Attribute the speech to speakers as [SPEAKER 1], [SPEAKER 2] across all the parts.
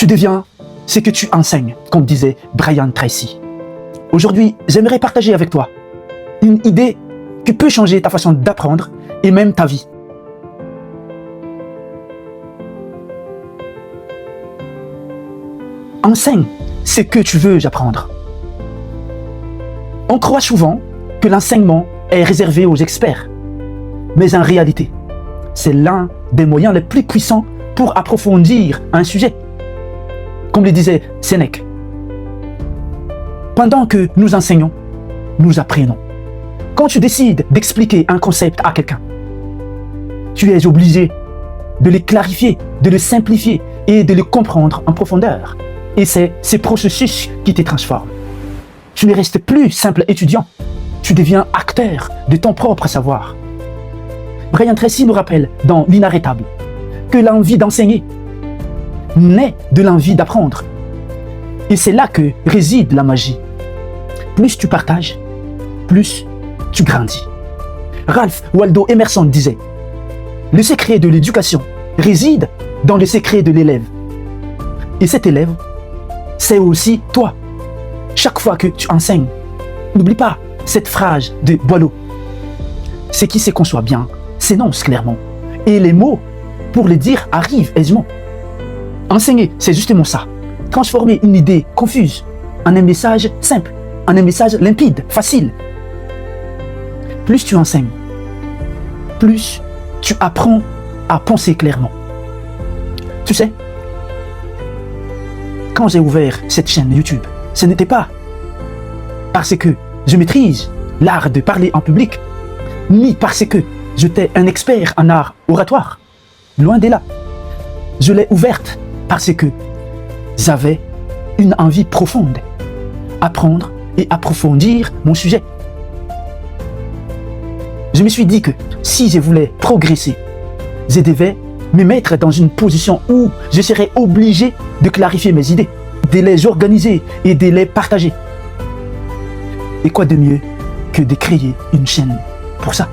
[SPEAKER 1] Tu deviens ce que tu enseignes, comme disait Brian Tracy. Aujourd'hui, j'aimerais partager avec toi une idée qui peut changer ta façon d'apprendre et même ta vie. Enseigne ce que tu veux apprendre. On croit souvent que l'enseignement est réservé aux experts. Mais en réalité, c'est l'un des moyens les plus puissants pour approfondir un sujet. Comme le disait Sénèque, pendant que nous enseignons, nous apprenons. Quand tu décides d'expliquer un concept à quelqu'un, tu es obligé de le clarifier, de le simplifier et de le comprendre en profondeur. Et c'est ce processus qui te transforme. Tu ne restes plus simple étudiant, tu deviens acteur de ton propre savoir. Brian Tracy nous rappelle dans L'inarrêtable que l'envie d'enseigner naît de l'envie d'apprendre. Et c'est là que réside la magie. Plus tu partages, plus tu grandis. Ralph Waldo Emerson disait « Le secret de l'éducation réside dans le secret de l'élève. » Et cet élève, c'est aussi toi. Chaque fois que tu enseignes, n'oublie pas cette phrase de Boileau. Ce qui se conçoit bien s'énonce clairement. Et les mots, pour le dire, arrivent aisément. Enseigner, c'est justement ça. Transformer une idée confuse en un message simple, en un message limpide, facile. Plus tu enseignes, plus tu apprends à penser clairement. Tu sais, quand j'ai ouvert cette chaîne YouTube, ce n'était pas parce que je maîtrise l'art de parler en public, ni parce que j'étais un expert en art oratoire. Loin de là. Je l'ai ouverte parce que j'avais une envie profonde, apprendre et approfondir mon sujet. Je me suis dit que si je voulais progresser, je devais me mettre dans une position où je serais obligé de clarifier mes idées, de les organiser et de les partager. Et quoi de mieux que de créer une chaîne pour ça?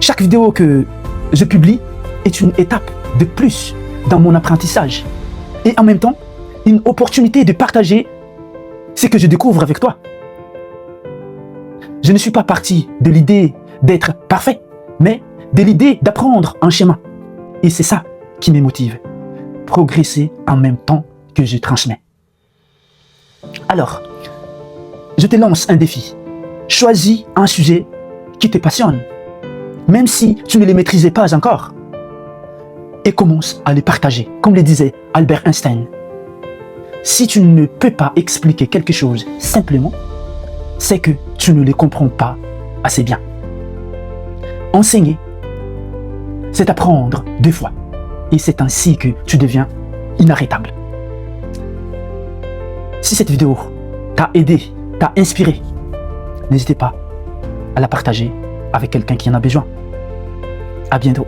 [SPEAKER 1] Chaque vidéo que je publie est une étape de plus dans mon apprentissage. Et en même temps, une opportunité de partager ce que je découvre avec toi. Je ne suis pas parti de l'idée d'être parfait, mais de l'idée d'apprendre en chemin. Et c'est ça qui me motive. Progresser en même temps que je transmets. Alors, je te lance un défi. Choisis un sujet qui te passionne, même si tu ne le maîtrisais pas encore. Et commence à le partager, comme le disait Albert Einstein. Si tu ne peux pas expliquer quelque chose simplement, c'est que tu ne le comprends pas assez bien. Enseigner, c'est apprendre 2 fois. Et c'est ainsi que tu deviens inarrêtable. Si cette vidéo t'a aidé, t'a inspiré, n'hésitez pas à la partager avec quelqu'un qui en a besoin. À bientôt.